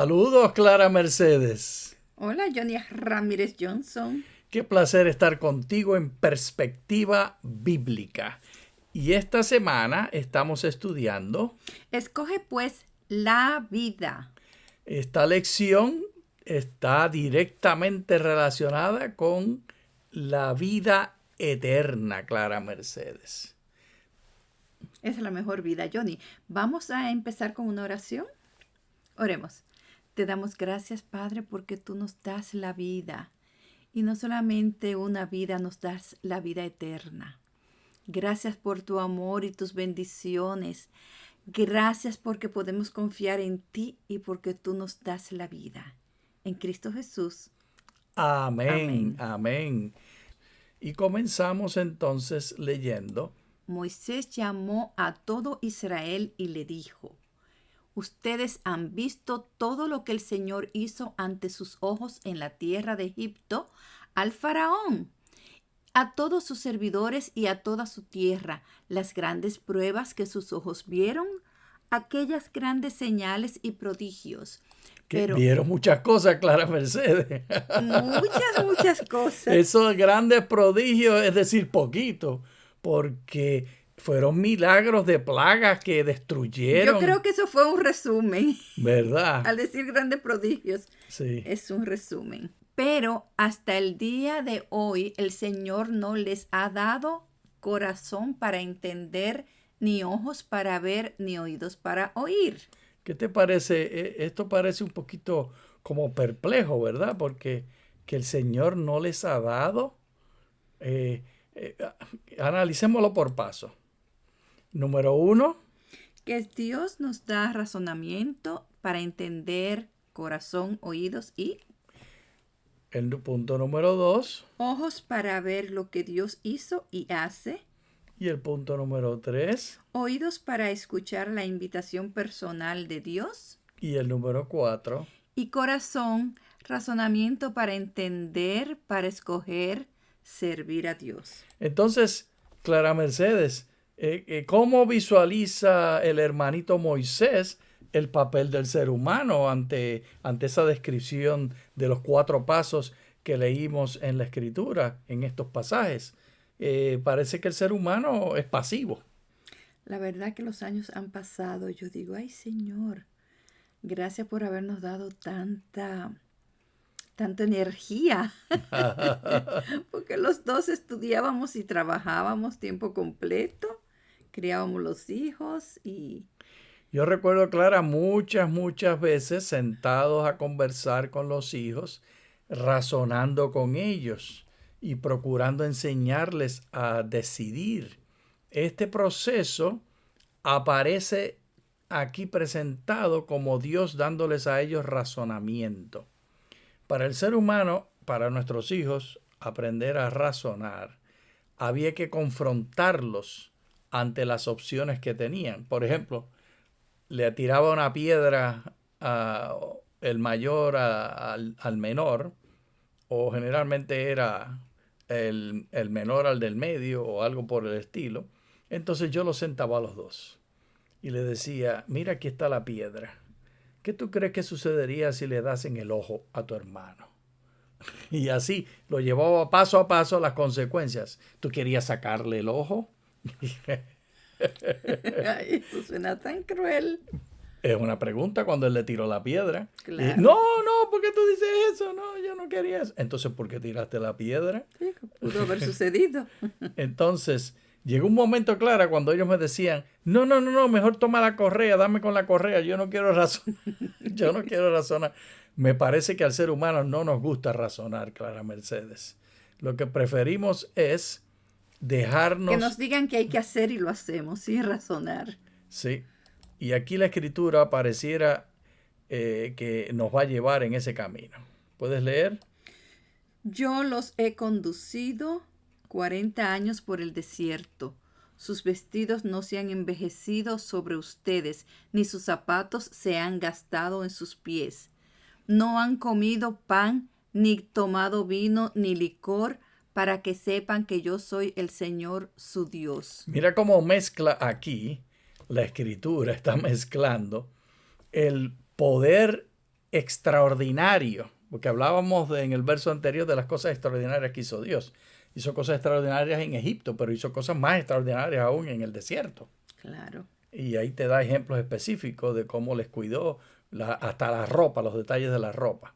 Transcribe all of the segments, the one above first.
Saludos, Clara Mercedes. Hola, Johnny Ramírez Johnson. Qué placer estar contigo en Perspectiva Bíblica. Y esta semana estamos estudiando. Escoge pues la vida. Esta lección está directamente relacionada con la vida eterna, Clara Mercedes. Esa es la mejor vida, Johnny. Vamos a empezar con una oración. Oremos. Te damos gracias, Padre, porque tú nos das la vida. Y no solamente una vida, nos das la vida eterna. Gracias por tu amor y tus bendiciones. Gracias porque podemos confiar en ti y porque tú nos das la vida. En Cristo Jesús. Amén, Amén. amén. Y comenzamos entonces leyendo. Moisés llamó a todo Israel y le dijo: Ustedes han visto todo lo que el Señor hizo ante sus ojos en la tierra de Egipto al faraón, a todos sus servidores y a toda su tierra, las grandes pruebas que sus ojos vieron, aquellas grandes señales y prodigios. Que vieron muchas cosas, Clara Mercedes. Muchas cosas. Esos grandes prodigios, es decir, poquito, porque fueron milagros de plagas que destruyeron. Yo creo que eso fue un resumen. ¿Verdad? Al decir grandes prodigios, sí. Es un resumen. Pero hasta el día de hoy el Señor no les ha dado corazón para entender, ni ojos para ver, ni oídos para oír. ¿Qué te parece? Esto parece un poquito como perplejo, ¿verdad? Porque que el Señor no les ha dado. Analicémoslo por paso. Número 1. Que Dios nos da razonamiento para entender, corazón, oídos y... El punto número 2. Ojos para ver lo que Dios hizo y hace. Y el punto número 3. Oídos para escuchar la invitación personal de Dios. Y el número 4. Y corazón, razonamiento para entender, para escoger, servir a Dios. Entonces, Clara Mercedes, ¿cómo visualiza el hermanito Moisés el papel del ser humano ante esa descripción de los 4 pasos que leímos en la Escritura, en estos pasajes? Parece que el ser humano es pasivo. La verdad que los años han pasado. Yo digo, ay Señor, gracias por habernos dado tanta energía. Porque los dos estudiábamos y trabajábamos tiempo completo, criábamos los hijos y... Yo recuerdo, Clara, muchas veces sentados a conversar con los hijos, razonando con ellos y procurando enseñarles a decidir. Este proceso aparece aquí presentado como Dios dándoles a ellos razonamiento. Para el ser humano, para nuestros hijos, aprender a razonar, había que confrontarlos ante las opciones que tenían. Por ejemplo, le tiraba una piedra el mayor al menor, o generalmente era el menor al del medio o algo por el estilo. Entonces yo los sentaba a los dos y le decía, mira, aquí está la piedra. ¿Qué tú crees que sucedería si le das en el ojo a tu hermano? Y así lo llevaba paso a paso las consecuencias. ¿Tú querías sacarle el ojo? Ay, eso suena tan cruel. Es una pregunta cuando él le tiró la piedra. Claro. Y, no, ¿por qué tú dices eso? No, yo no quería eso. Entonces, ¿por qué tiraste la piedra? Sí, pudo haber sucedido. Entonces, llegó un momento, Clara, cuando ellos me decían, no, mejor toma la correa, dame con la correa, yo no quiero razonar. Me parece que al ser humano no nos gusta razonar, Clara Mercedes. Lo que preferimos es dejarnos... Que nos digan qué hay que hacer y lo hacemos, sin razonar. Sí. Y aquí la Escritura pareciera que nos va a llevar en ese camino. ¿Puedes leer? Yo los he conducido 40 años por el desierto. Sus vestidos no se han envejecido sobre ustedes, ni sus zapatos se han gastado en sus pies. No han comido pan, ni tomado vino, ni licor, para que sepan que yo soy el Señor su Dios. Mira cómo mezcla aquí la Escritura, está mezclando el poder extraordinario, porque hablábamos en el verso anterior de las cosas extraordinarias que hizo Dios. Hizo cosas extraordinarias en Egipto, pero hizo cosas más extraordinarias aún en el desierto. Claro. Y ahí te da ejemplos específicos de cómo les cuidó hasta la ropa, los detalles de la ropa.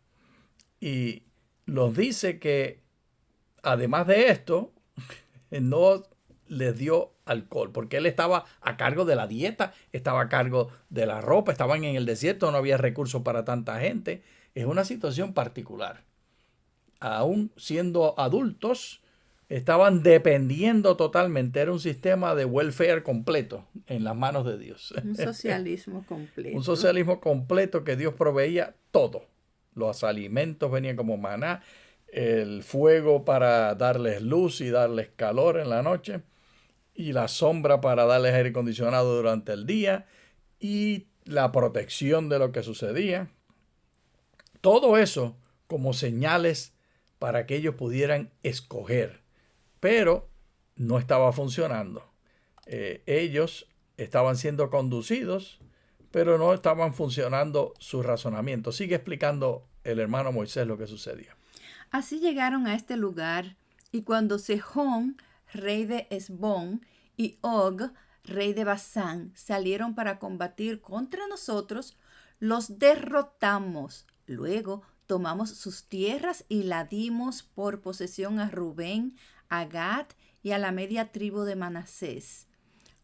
Y nos dice que además de esto, no les dio alcohol, porque él estaba a cargo de la dieta, estaba a cargo de la ropa, estaban en el desierto, no había recursos para tanta gente. Es una situación particular. Aún siendo adultos, estaban dependiendo totalmente. Era un sistema de welfare completo en las manos de Dios. Un socialismo completo. Un socialismo completo que Dios proveía todo. Los alimentos venían como maná, el fuego para darles luz y darles calor en la noche, y la sombra para darles aire acondicionado durante el día, y la protección de lo que sucedía. Todo eso como señales para que ellos pudieran escoger. Pero no estaba funcionando. Ellos estaban siendo conducidos, pero no estaban funcionando su razonamiento. Sigue explicando el hermano Moisés lo que sucedía. Así llegaron a este lugar, y cuando Sejón, rey de Hesbón, y Og, rey de Basán, salieron para combatir contra nosotros, los derrotamos. Luego tomamos sus tierras y la dimos por posesión a Rubén, a Gad y a la media tribu de Manasés.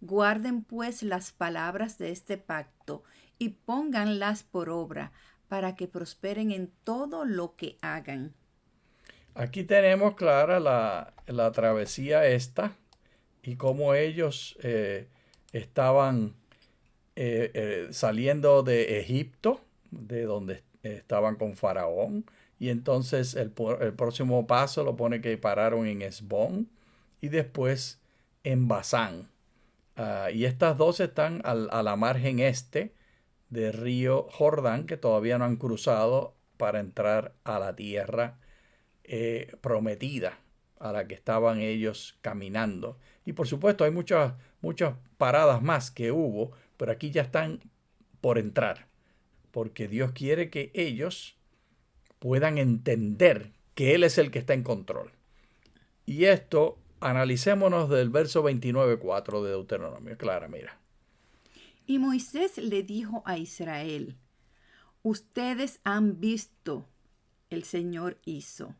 Guarden pues las palabras de este pacto y pónganlas por obra, para que prosperen en todo lo que hagan. Aquí tenemos clara la travesía esta y cómo ellos estaban saliendo de Egipto, de donde estaban con Faraón, y entonces el próximo paso lo pone que pararon en Hesbón y después en Basán. Y estas dos están a la margen este del río Jordán, que todavía no han cruzado para entrar a la tierra prometida, a la que estaban ellos caminando. Y por supuesto hay muchas paradas más que hubo, pero aquí ya están por entrar, porque Dios quiere que ellos puedan entender que Él es el que está en control. Y esto, analicémonos del verso 29:4 de Deuteronomio. Clara, mira. Y Moisés le dijo a Israel: ustedes han visto, el Señor hizo,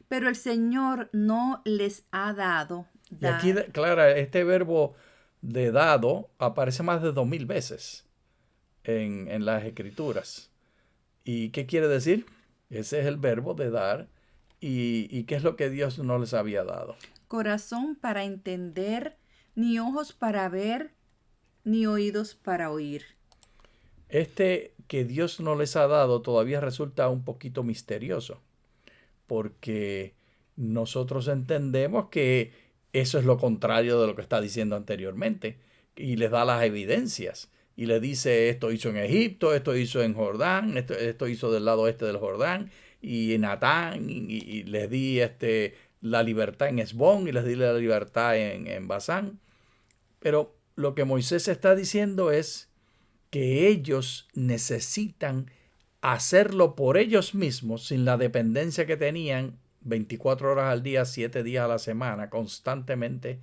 pero el Señor no les ha dado Y aquí, Clara, este verbo de dado aparece más de 2000 veces en las Escrituras. ¿Y qué quiere decir? Ese es el verbo de dar. ¿Y qué es lo que Dios no les había dado? Corazón para entender, ni ojos para ver, ni oídos para oír. Este que Dios no les ha dado todavía resulta un poquito misterioso, porque nosotros entendemos que eso es lo contrario de lo que está diciendo anteriormente, y les da las evidencias, y le dice: esto hizo en Egipto, esto hizo en Jordán, esto hizo del lado este del Jordán, y en Natán, y les di la libertad en Hesbón, y les di la libertad en Basán. Pero lo que Moisés está diciendo es que ellos necesitan hacerlo por ellos mismos, sin la dependencia que tenían 24 horas al día, 7 días a la semana, constantemente,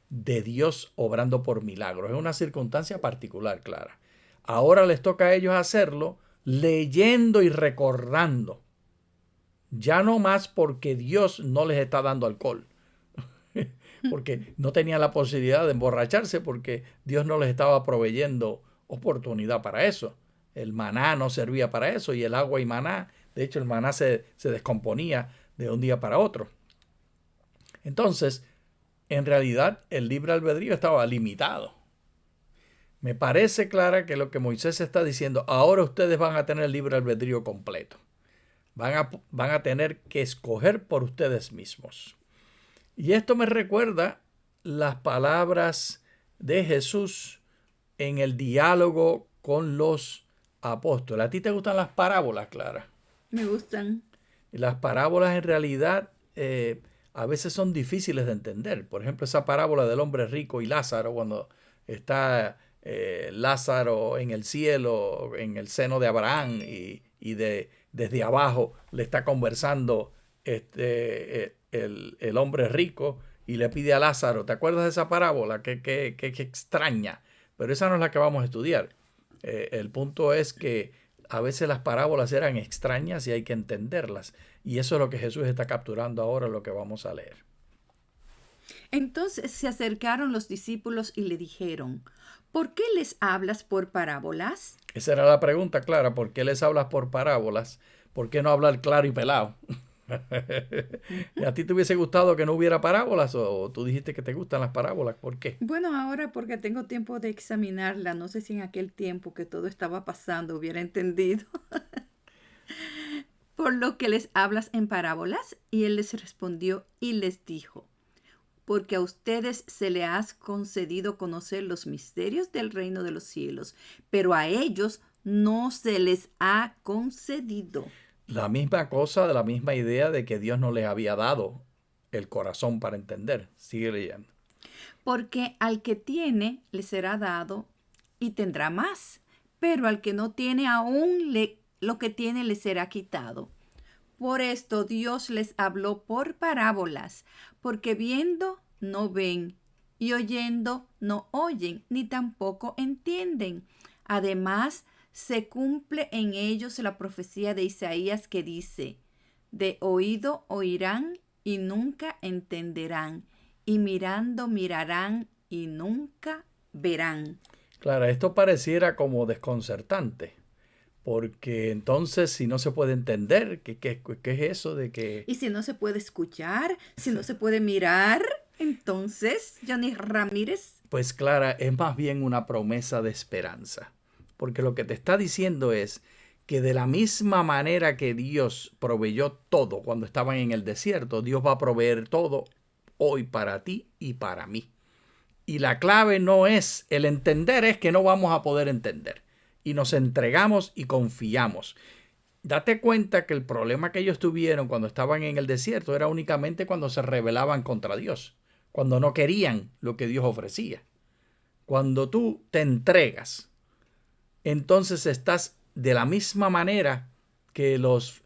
de Dios obrando por milagros. Es una circunstancia particular, Clara. Ahora les toca a ellos hacerlo leyendo y recordando. Ya no más porque Dios no les está dando alcohol, porque no tenían la posibilidad de emborracharse, porque Dios no les estaba proveyendo oportunidad para eso. El maná no servía para eso, y el agua y maná, de hecho el maná se descomponía de un día para otro. Entonces, en realidad el libre albedrío estaba limitado. Me parece, Clara, que lo que Moisés está diciendo: ahora ustedes van a tener el libre albedrío completo. Van a tener que escoger por ustedes mismos. Y esto me recuerda las palabras de Jesús en el diálogo con los apóstoles. ¿A ti te gustan las parábolas, Clara? Me gustan. Las parábolas en realidad a veces son difíciles de entender. Por ejemplo, esa parábola del hombre rico y Lázaro, cuando está Lázaro en el cielo, en el seno de Abraham, y desde abajo le está conversando el hombre rico y le pide a Lázaro. ¿Te acuerdas de esa parábola? Que extraña, pero esa no es la que vamos a estudiar. El punto es que a veces las parábolas eran extrañas y hay que entenderlas. Y eso es lo que Jesús está capturando ahora, lo que vamos a leer. Entonces se acercaron los discípulos y le dijeron, ¿por qué les hablas por parábolas? Esa era la pregunta, Clara. ¿Por qué les hablas por parábolas? ¿Por qué no hablar claro y pelado? ¿A ti te hubiese gustado que no hubiera parábolas o tú dijiste que te gustan las parábolas? ¿Por qué? Bueno, ahora porque tengo tiempo de examinarla, no sé si en aquel tiempo que todo estaba pasando hubiera entendido. Por lo que les hablas en parábolas, y él les respondió y les dijo, porque a ustedes se les ha concedido conocer los misterios del reino de los cielos, pero a ellos no se les ha concedido. La misma cosa, de la misma idea de que Dios no les había dado el corazón para entender. Sigue leyendo. Porque al que tiene le será dado y tendrá más, pero al que no tiene aún lo que tiene le será quitado. Por esto Dios les habló por parábolas, porque viendo no ven, y oyendo no oyen, ni tampoco entienden. Además, se cumple en ellos la profecía de Isaías que dice, de oído oirán y nunca entenderán, y mirando mirarán y nunca verán. Claro, esto pareciera como desconcertante. Porque entonces, si no se puede entender, ¿qué es eso de que... Y si no se puede escuchar, si no se puede mirar, entonces, Johnny Ramírez. Pues Clara, es más bien una promesa de esperanza. Porque lo que te está diciendo es que de la misma manera que Dios proveyó todo cuando estaban en el desierto, Dios va a proveer todo hoy para ti y para mí. Y la clave no es el entender, es que no vamos a poder entender. Y nos entregamos y confiamos. Date cuenta que el problema que ellos tuvieron cuando estaban en el desierto era únicamente cuando se rebelaban contra Dios, cuando no querían lo que Dios ofrecía. Cuando tú te entregas, entonces estás de la misma manera que los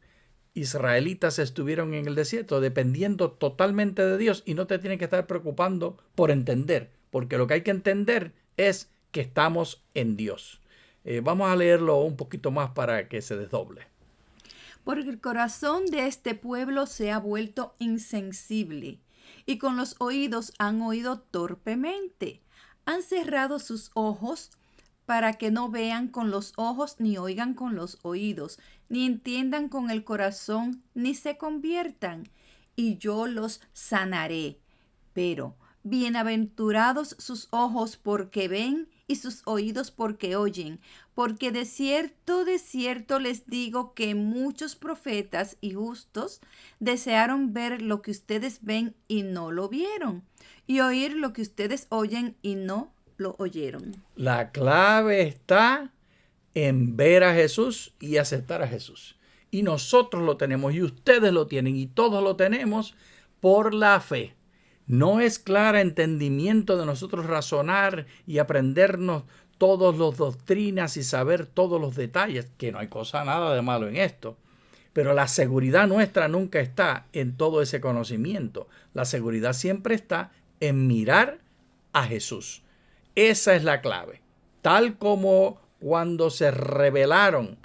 israelitas estuvieron en el desierto, dependiendo totalmente de Dios y no te tienes que estar preocupando por entender, porque lo que hay que entender es que estamos en Dios. Vamos a leerlo un poquito más para que se desdoble. Porque el corazón de este pueblo se ha vuelto insensible, y con los oídos han oído torpemente. Han cerrado sus ojos para que no vean con los ojos, ni oigan con los oídos, ni entiendan con el corazón, ni se conviertan, y yo los sanaré. Pero bienaventurados sus ojos porque ven y sus oídos porque oyen, porque de cierto les digo que muchos profetas y justos desearon ver lo que ustedes ven y no lo vieron, y oír lo que ustedes oyen y no lo oyeron. La clave está en ver a Jesús y aceptar a Jesús. Y nosotros lo tenemos y ustedes lo tienen y todos lo tenemos por la fe. No es clara entendimiento de nosotros razonar y aprendernos todas las doctrinas y saber todos los detalles, que no hay cosa nada de malo en esto. Pero la seguridad nuestra nunca está en todo ese conocimiento. La seguridad siempre está en mirar a Jesús. Esa es la clave. Tal como cuando se rebelaron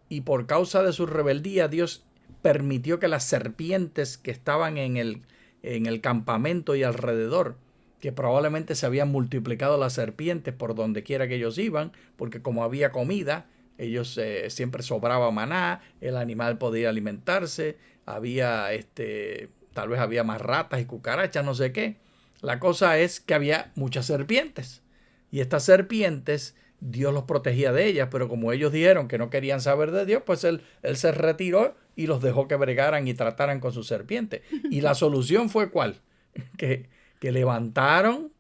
y por causa de su rebeldía Dios permitió que las serpientes que estaban en el campamento y alrededor, que probablemente se habían multiplicado las serpientes por donde quiera que ellos iban, porque como había comida, ellos siempre sobraba maná, el animal podía alimentarse, había tal vez había más ratas y cucarachas, no sé qué. La cosa es que había muchas serpientes y estas serpientes Dios los protegía de ellas, pero como ellos dijeron que no querían saber de Dios, pues él se retiró y los dejó que bregaran y trataran con sus serpientes. Y la solución fue ¿cuál? Que levantaron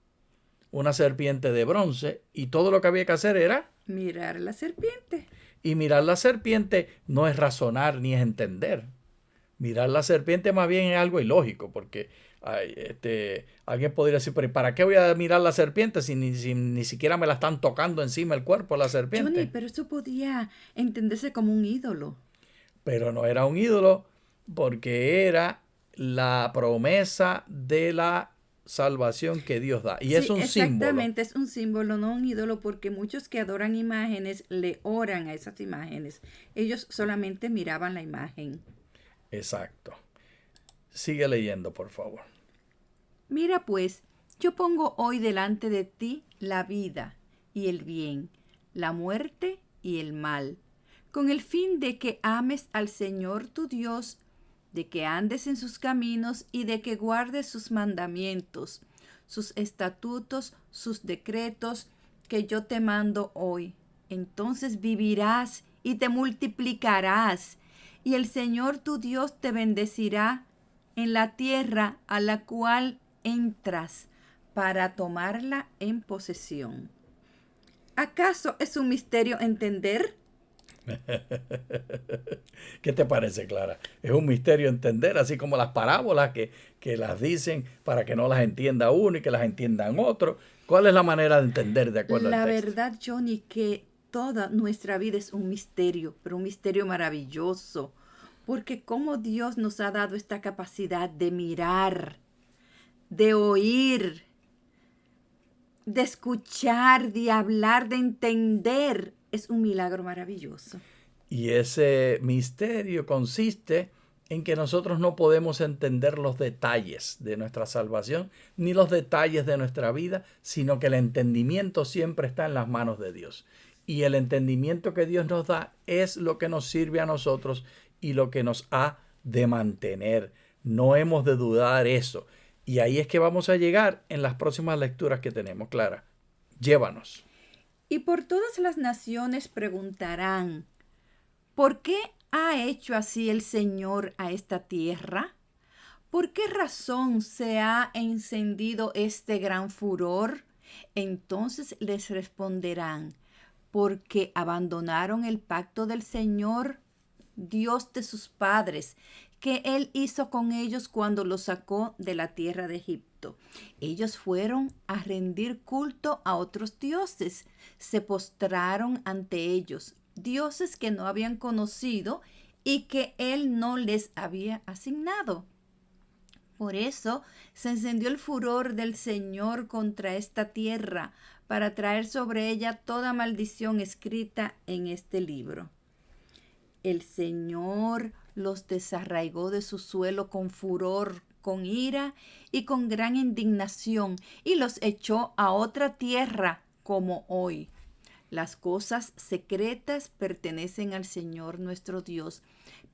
una serpiente de bronce y todo lo que había que hacer era mirar la serpiente. Y mirar la serpiente no es razonar ni es entender. Mirar la serpiente más bien es algo ilógico, porque Ay, alguien podría decir, pero ¿para qué voy a mirar la serpiente si ni siquiera me la están tocando encima el cuerpo la Johnny, serpiente? pero eso podía entenderse como un ídolo. Pero no era un ídolo porque era la promesa de la salvación que Dios da. Y es Sí, un símbolo. exactamente, es un símbolo, no un ídolo, porque muchos que adoran imágenes le oran a esas imágenes. Ellos solamente miraban la imagen. Exacto. Sigue leyendo, por favor. Mira pues, yo pongo hoy delante de ti la vida y el bien, la muerte y el mal, con el fin de que ames al Señor tu Dios, de que andes en sus caminos y de que guardes sus mandamientos, sus estatutos, sus decretos que yo te mando hoy. Entonces vivirás y te multiplicarás, y el Señor tu Dios te bendecirá en la tierra a la cual entras para tomarla en posesión. ¿Acaso es un misterio entender? ¿Qué te parece, Clara? Es un misterio entender, así como las parábolas que las dicen para que no las entienda uno y que las entiendan otro. ¿Cuál es la manera de entender de acuerdo al La texto? verdad, Johnny, que toda nuestra vida es un misterio, pero un misterio maravilloso, porque como Dios nos ha dado esta capacidad de mirar, de oír, de escuchar, de hablar, de entender, es un milagro maravilloso. Y ese misterio consiste en que nosotros no podemos entender los detalles de nuestra salvación, ni los detalles de nuestra vida, sino que el entendimiento siempre está en las manos de Dios. Y el entendimiento que Dios nos da es lo que nos sirve a nosotros y lo que nos ha de mantener. No hemos de dudar eso. Y ahí es que vamos a llegar en las próximas lecturas que tenemos, Clara. Llévanos. Y por todas las naciones preguntarán, ¿por qué ha hecho así el Señor a esta tierra? ¿Por qué razón se ha encendido este gran furor? Entonces les responderán, porque abandonaron el pacto del Señor, Dios de sus padres, que Él hizo con ellos cuando los sacó de la tierra de Egipto. Ellos fueron a rendir culto a otros dioses, se postraron ante ellos, dioses que no habían conocido y que Él no les había asignado. Por eso se encendió el furor del Señor contra esta tierra, para traer sobre ella toda maldición escrita en este libro. El Señor los desarraigó de su suelo con furor, con ira y con gran indignación, y los echó a otra tierra como hoy. Las cosas secretas pertenecen al Señor nuestro Dios,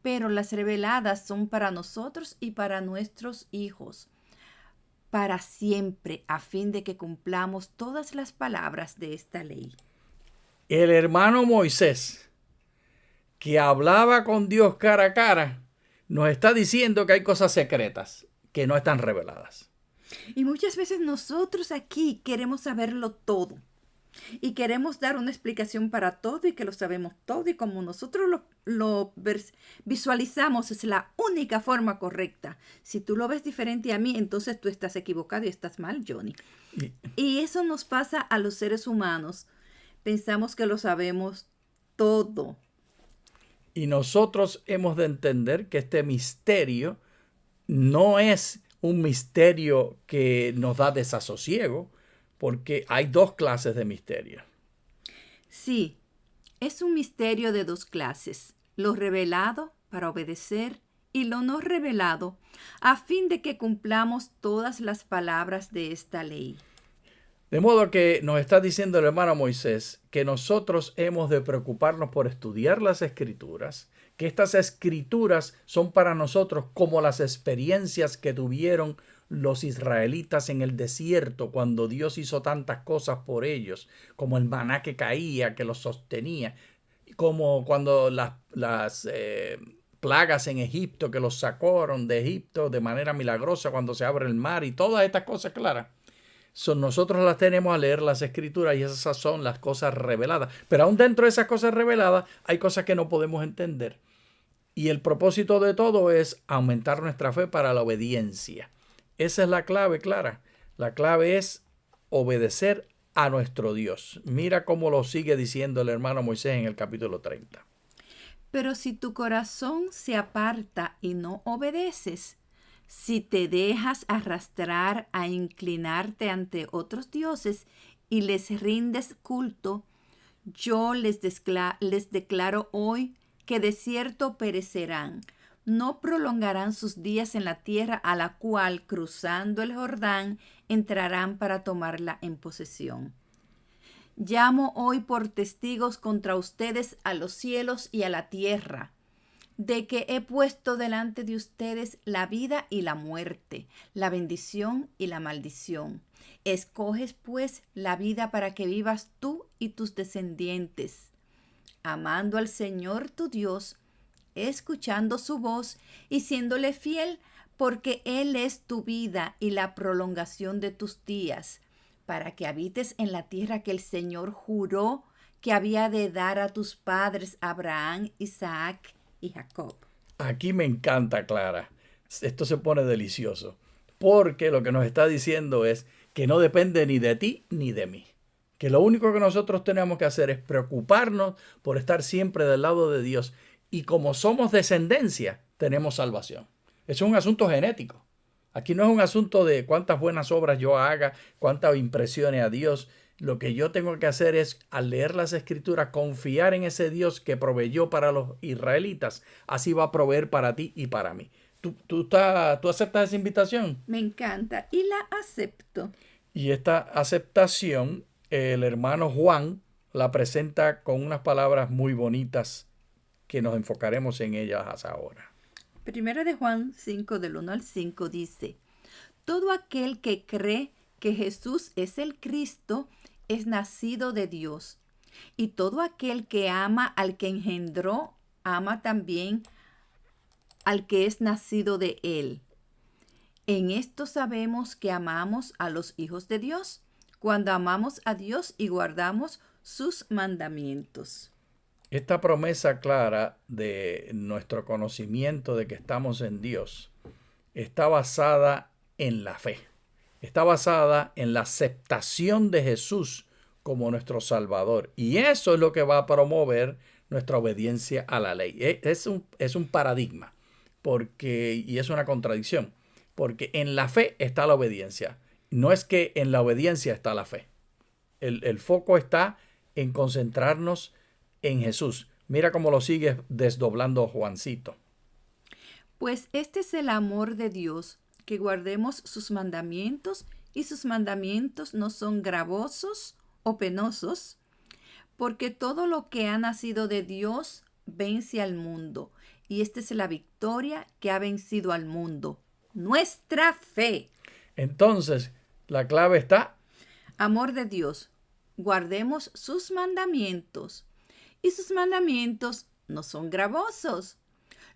pero las reveladas son para nosotros y para nuestros hijos, para siempre, a fin de que cumplamos todas las palabras de esta ley. El hermano Moisés, que hablaba con Dios cara a cara, nos está diciendo que hay cosas secretas que no están reveladas. Y muchas veces nosotros aquí queremos saberlo todo. Y queremos dar una explicación para todo y que lo sabemos todo. Y como nosotros lo visualizamos, es la única forma correcta. Si tú lo ves diferente a mí, entonces tú estás equivocado y estás mal, Johnny. Y eso nos pasa a los seres humanos. Pensamos que lo sabemos todo. Y nosotros hemos de entender que este misterio no es un misterio que nos da desasosiego, porque hay dos clases de misterio. Sí, es un misterio de dos clases. Lo revelado para obedecer y lo no revelado, a fin de que cumplamos todas las palabras de esta ley. De modo que nos está diciendo el hermano Moisés que nosotros hemos de preocuparnos por estudiar las escrituras, que estas escrituras son para nosotros como las experiencias que tuvieron los israelitas en el desierto cuando Dios hizo tantas cosas por ellos, como el maná que caía, que los sostenía, como cuando las plagas en Egipto, que los sacaron de Egipto de manera milagrosa cuando se abre el mar y todas estas cosas claras. Nosotros las tenemos a leer las escrituras y esas son las cosas reveladas. Pero aún dentro de esas cosas reveladas hay cosas que no podemos entender. Y el propósito de todo es aumentar nuestra fe para la obediencia. Esa es la clave, Clara. La clave es obedecer a nuestro Dios. Mira cómo lo sigue diciendo el hermano Moisés en el capítulo 30. Pero si tu corazón se aparta y no obedeces, si te dejas arrastrar a inclinarte ante otros dioses y les rindes culto, yo les declaro hoy que de cierto perecerán. No prolongarán sus días en la tierra a la cual, cruzando el Jordán, entrarán para tomarla en posesión. Llamo hoy por testigos contra ustedes a los cielos y a la tierra, de que he puesto delante de ustedes la vida y la muerte, la bendición y la maldición. Escoges pues la vida para que vivas tú y tus descendientes, amando al Señor tu Dios, escuchando su voz y siéndole fiel, porque Él es tu vida y la prolongación de tus días, para que habites en la tierra que el Señor juró que había de dar a tus padres Abraham, Isaac y Jacob. Aquí me encanta, Clara. Esto se pone delicioso, porque lo que nos está diciendo es que no depende ni de ti ni de mí. Que lo único que nosotros tenemos que hacer es preocuparnos por estar siempre del lado de Dios. Y como somos descendencia, tenemos salvación. Eso es un asunto genético. Aquí no es un asunto de cuántas buenas obras yo haga, cuántas impresione a Dios. Lo que yo tengo que hacer es, al leer las Escrituras, confiar en ese Dios que proveyó para los israelitas. Así va a proveer para ti y para mí. ¿Tú aceptas esa invitación? Me encanta y la acepto. Y esta aceptación, el hermano Juan la presenta con unas palabras muy bonitas que nos enfocaremos en ellas ahora. Primera de Juan 5, del 1 al 5 dice: todo aquel que cree que Jesús es el Cristo es nacido de Dios. Y todo aquel que ama al que engendró, ama también al que es nacido de él. En esto sabemos que amamos a los hijos de Dios, cuando amamos a Dios y guardamos sus mandamientos. Esta promesa clara de nuestro conocimiento de que estamos en Dios está basada en la fe. Está basada en la aceptación de Jesús como nuestro Salvador. Y eso es lo que va a promover nuestra obediencia a la ley. Es un paradigma y es una contradicción. Porque en la fe está la obediencia. No es que en la obediencia está la fe. El foco está en concentrarnos en Jesús. Mira cómo lo sigue desdoblando Juancito. Pues este es el amor de Dios, que guardemos sus mandamientos, y sus mandamientos no son gravosos o penosos, porque todo lo que ha nacido de Dios vence al mundo, y esta es la victoria que ha vencido al mundo, nuestra fe. Entonces, la clave está: amor de Dios, guardemos sus mandamientos, y sus mandamientos no son gravosos.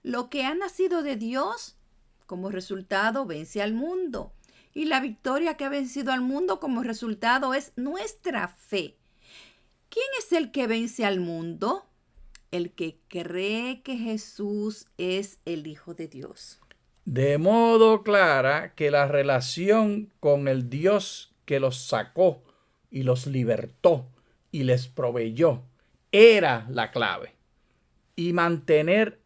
Lo que ha nacido de Dios, como resultado, vence al mundo. Y la victoria que ha vencido al mundo como resultado es nuestra fe. ¿Quién es el que vence al mundo? El que cree que Jesús es el Hijo de Dios. De modo clara que la relación con el Dios que los sacó y los libertó y les proveyó era la clave. Y mantener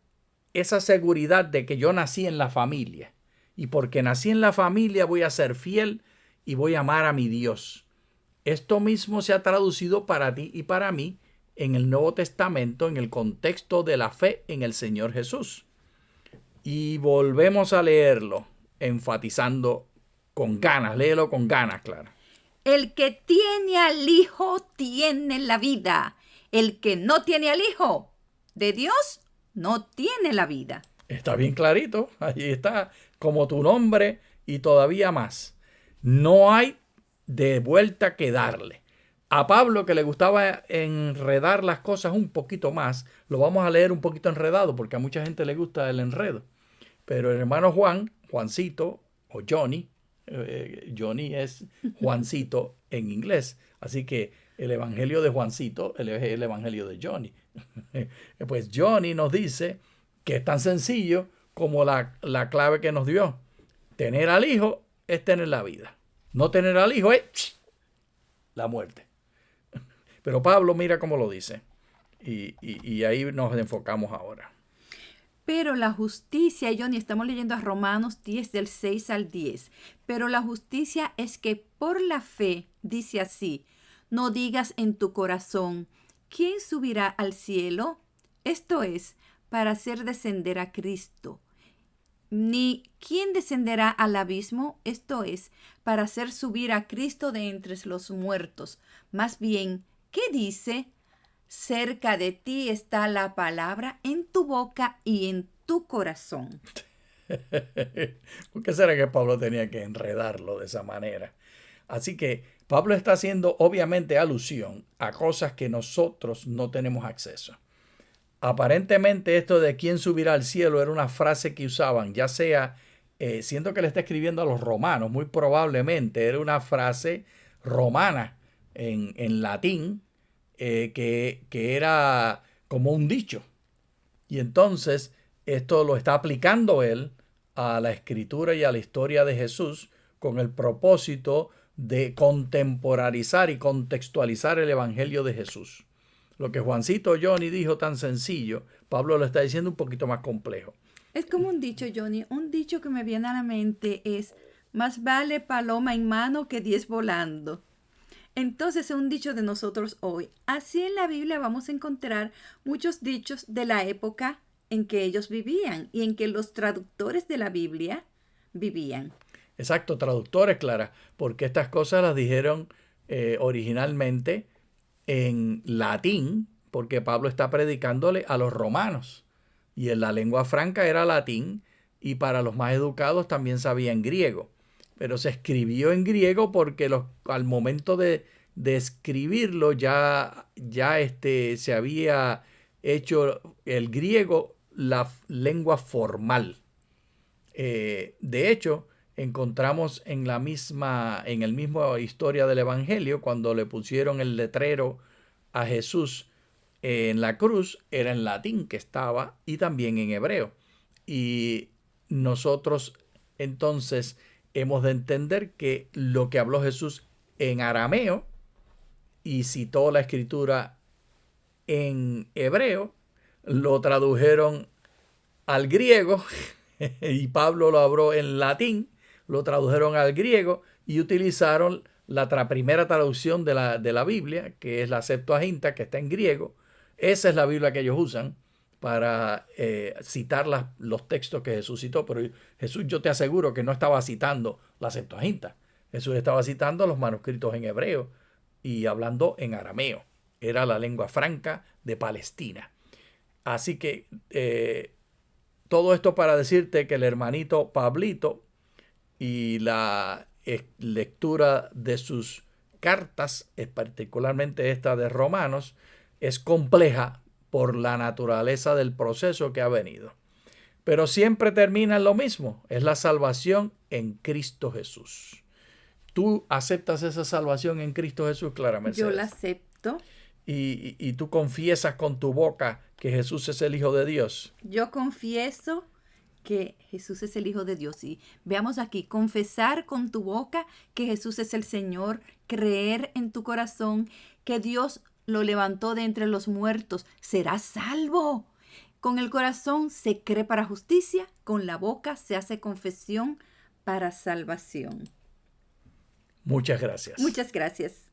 esa seguridad de que yo nací en la familia. Y porque nací en la familia voy a ser fiel y voy a amar a mi Dios. Esto mismo se ha traducido para ti y para mí en el Nuevo Testamento en el contexto de la fe en el Señor Jesús. Y volvemos a leerlo, enfatizando con ganas. Léelo con ganas, Clara. El que tiene al Hijo tiene la vida. El que no tiene al Hijo de Dios no tiene la vida. Está bien clarito. Allí está, como tu nombre y todavía más. No hay de vuelta que darle. A Pablo, que le gustaba enredar las cosas un poquito más, lo vamos a leer un poquito enredado porque a mucha gente le gusta el enredo. Pero el hermano Juan, Juancito o Johnny, Johnny es Juancito en inglés. Así que el evangelio de Juancito es el evangelio de Johnny. Pues Johnny nos dice que es tan sencillo como la clave que nos dio. Tener al Hijo es tener la vida. No tener al hijo es la muerte. Pero Pablo mira cómo lo dice. Y ahí nos enfocamos ahora. Pero la justicia, Johnny, estamos leyendo a Romanos 10 del 6 al 10. Pero la justicia es que por la fe, dice así, no digas en tu corazón, ¿quién subirá al cielo? Esto es, para hacer descender a Cristo. Ni quién descenderá al abismo, esto es, para hacer subir a Cristo de entre los muertos. Más bien, ¿qué dice? Cerca de ti está la palabra en tu boca y en tu corazón. ¿Por qué será que Pablo tenía que enredarlo de esa manera? Así que Pablo está haciendo obviamente alusión a cosas que nosotros no tenemos acceso. Aparentemente esto de quién subirá al cielo era una frase que usaban, ya sea, siento que le está escribiendo a los romanos, muy probablemente era una frase romana en latín, que era como un dicho. Y entonces esto lo está aplicando él a la escritura y a la historia de Jesús con el propósito de contemporarizar y contextualizar el evangelio de Jesús. Lo que Juancito Johnny dijo tan sencillo, Pablo lo está diciendo un poquito más complejo. Es como un dicho, Johnny. Un dicho que me viene a la mente es, más vale paloma en mano que 10 volando. Entonces es un dicho de nosotros hoy. Así en la Biblia vamos a encontrar muchos dichos de la época en que ellos vivían y en que los traductores de la Biblia vivían. Exacto, traductores, Clara, porque estas cosas las dijeron originalmente en latín, porque Pablo está predicándole a los romanos. Y en la lengua franca era latín, y para los más educados también sabían griego. Pero se escribió en griego porque al momento de escribirlo ya se había hecho el griego la lengua formal. De hecho, encontramos en el mismo historia del Evangelio, cuando le pusieron el letrero a Jesús en la cruz, era en latín que estaba y también en hebreo. Y nosotros entonces hemos de entender que lo que habló Jesús en arameo y citó la escritura en hebreo, lo tradujeron al griego y Pablo lo habló en latín, lo tradujeron al griego y utilizaron la primera traducción de la Biblia, que es la Septuaginta, que está en griego. Esa es la Biblia que ellos usan para citar los textos que Jesús citó. Pero Jesús, yo te aseguro que no estaba citando la Septuaginta. Jesús estaba citando los manuscritos en hebreo y hablando en arameo. Era la lengua franca de Palestina. Así que todo esto para decirte que el hermanito Pablito y la lectura de sus cartas, particularmente esta de Romanos, es compleja por la naturaleza del proceso que ha venido. Pero siempre termina en lo mismo, es la salvación en Cristo Jesús. ¿Tú aceptas esa salvación en Cristo Jesús, Clara Mercedes? Yo la acepto. Y tú confiesas con tu boca que Jesús es el Hijo de Dios. Yo confieso que Jesús es el Hijo de Dios. Y veamos aquí, confesar con tu boca que Jesús es el Señor, creer en tu corazón que Dios lo levantó de entre los muertos, serás salvo. Con el corazón se cree para justicia, con la boca se hace confesión para salvación. Muchas gracias. Muchas gracias.